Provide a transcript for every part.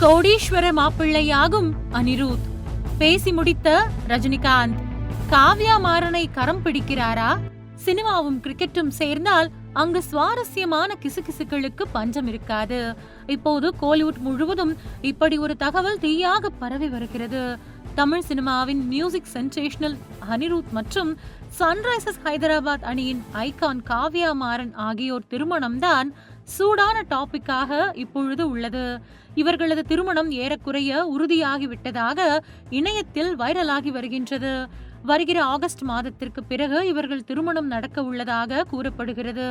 கோடீஸ்வர மாப்பிள்ளையாகும் அனிருத். பேசி முடித்த ரஜினிகாந்த். காவ்யா மாறனை கரம் பிடிக்கிறாரா? சினிமாவும் கிரிக்கெட்டும் சேர்ந்தால் அங்கு சுவாரஸ்யமான கிசுகிசுக்களுக்கு பஞ்சம் இருக்காது. இப்போது கோலிவுட் முழுவதும் இப்படி ஒரு தகவல் தீயாக பரவி வருகிறது. தமிழ் சினிமாவின் மியூசிக் சென்சேஷனல் அனிருத் மற்றும் சன்ரைசர்ஸ் ஹைதராபாத் அணியின் ஐகான் காவ்யா மாறன் ஆகியோர் திருமணம்தான் சூடான டாபிக்காக இப்பொழுது உள்ளது. இவர்களது திருமணம் ஏறக்குறைய உறுதியாகிவிட்டதாக இணையத்தில் வைரலாகி வருகின்றது. வருகிற ஆகஸ்ட் மாதத்திற்கு பிறகு இவர்கள் திருமணம் நடக்க உள்ளதாக கூறப்படுகிறது.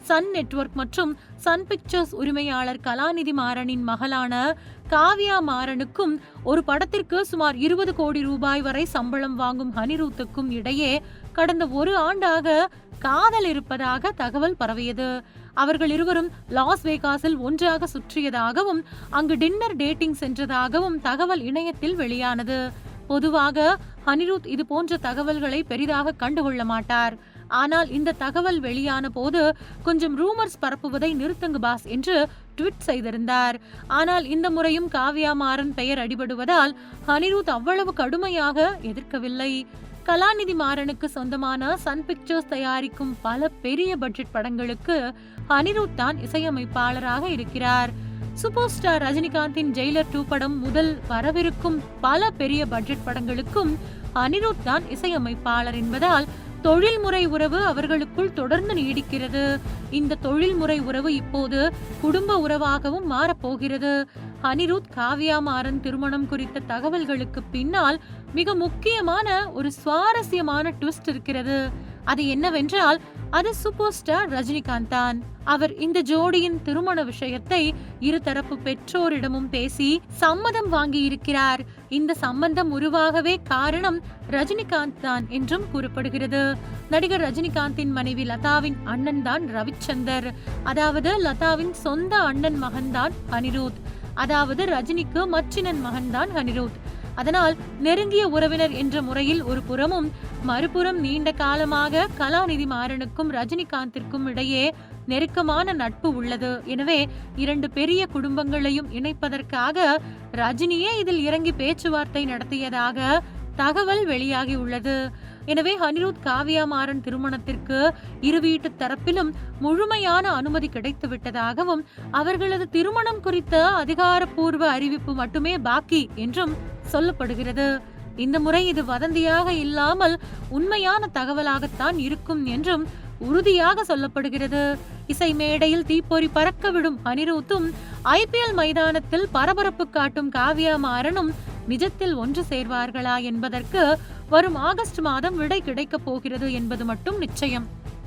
சன் நெட்வொர்க் மற்றும் சன் பிக்சர்ஸ் உரிமையாளர் கலாநிதி மாறனின் மகளான காவ்யா மாறனுக்கும் ஒரு படத்திற்கு சுமார் 20 கோடி ரூபாய் வரை சம்பளம் வாங்கும் அனிருத்துக்கும் இடையே கடந்த ஒரு ஆண்டாக காதல் இருப்பதாக தகவல் பரவியது. அவர்கள் இருவரும் லாஸ் வேகாஸில் ஒன்றாக சுற்றியதாகவும் அங்கு டின்னர் டேட்டிங் சென்றதாகவும் தகவல் இணையத்தில் வெளியானது. பொதுவாக அனிருத் இது போன்ற தகவல்களை பெரிதாக கண்டுகொள்ள மாட்டார். ஆனால் இந்த தகவல் வெளியான போது கொஞ்சம் ரூமர்ஸ் பரப்புவதை நிறுத்துங்க பாஸ் என்று ட்வீட் செய்திருந்தார். ஆனால் இந்த முறையும் காவ்யா மாறன் பெயர் அடிபடுவதால் அனிருத் அவ்வளவு கடுமையாக எதிர்க்கவில்லை. கலாநிதி மாறனுக்கு சொந்தமான சன் பிக்சர்ஸ் தயாரிக்கும் பல பெரிய பட்ஜெட் படங்களுக்கு அனிருத் தான் இசையமைப்பாளராக இருக்கிறார். சூப்பர் ஸ்டார் ரஜினிகாந்தின் ஜெயிலர் 2 படம் முதல் வரவிருக்கும் பல பெரிய பட்ஜெட் படங்களுக்கும் அனிருத் தான் இசையமைப்பாளர் என்பதால் தொழில்முறை உறவு அவர்களுக்குள் தொடர்ந்து நீடிக்கிறது. இந்த தொழில்முறை உறவு இப்போது குடும்ப உறவாகவும் மாறப்போகிறது. அனிருத் காவ்யா மாறன் திருமணம் குறித்த தகவல்களுக்கு பின்னால் மிக முக்கியமான ஒரு சுவாரஸ்யமான ட்விஸ்ட் இருக்கிறது. அது என்னவென்றால் அது சூப்பர் ஸ்டார் ரஜினிகாந்த் தான். அவர் இந்த ஜோடியின் திருமண விஷயத்தை இருதரப்பு பெற்றோரிடமும் பேசி சம்மதம் வாங்கி இருக்கிறார். இந்த சம்பந்தம் உருவாகவே காரணம் ரஜினிகாந்த் தான் என்றும் கூறப்படுகிறது. நடிகர் ரஜினிகாந்தின் மனைவி லதாவின் அண்ணன் தான் ரவிச்சந்தர். அதாவது லதாவின் சொந்த அண்ணன் மகன்தான் அனிருத். அதாவது ரஜினிக்கு மச்சினன் மகன்தான் அனிருத். அதனால் நெருங்கிய உறவினர் என்ற முறையில் ஒரு புறமும், மறுபுறம் நீண்ட காலமாக கலாநிதி மாறனுக்கும் ரஜினிகாந்திற்கும் இடையே நெருக்கமான நட்பு உள்ளது. எனவே 2 பெரிய குடும்பங்களையும் இணைப்பதற்காக ரஜினியே இதில் இறங்கி பேச்சுவார்த்தை நடத்தியதாக தகவல் வெளியாகி உள்ளது. எனவே அனிருத் காவ்யா மாறன் திருமணத்திற்கு இரு வீட்டு தரப்பிலும் முழுமையான அனுமதி கிடைத்து விட்டதாகவும் அவர்களது திருமணம் குறித்த அதிகாரப்பூர்வ அறிவிப்பு மட்டுமே பாக்கி என்றும் சொல்லப்படுகிறது. இந்த முறை இது வதந்தியாக இல்லாமல் உண்மையான தகவலாகத்தான் இருக்கும் என்றும் உறுதியாக சொல்லப்படுகிறது. இசை மேடையில் தீப்பொறி பறக்க விடும் அனிருத்தும் IPL மைதானத்தில் பரபரப்பு காட்டும் காவ்யா மாறனும் நிஜத்தில் ஒன்று சேர்வார்களா என்பதற்கு வரும் ஆகஸ்ட் மாதம் விடை கிடைக்கப் போகிறது என்பது மட்டும் நிச்சயம்.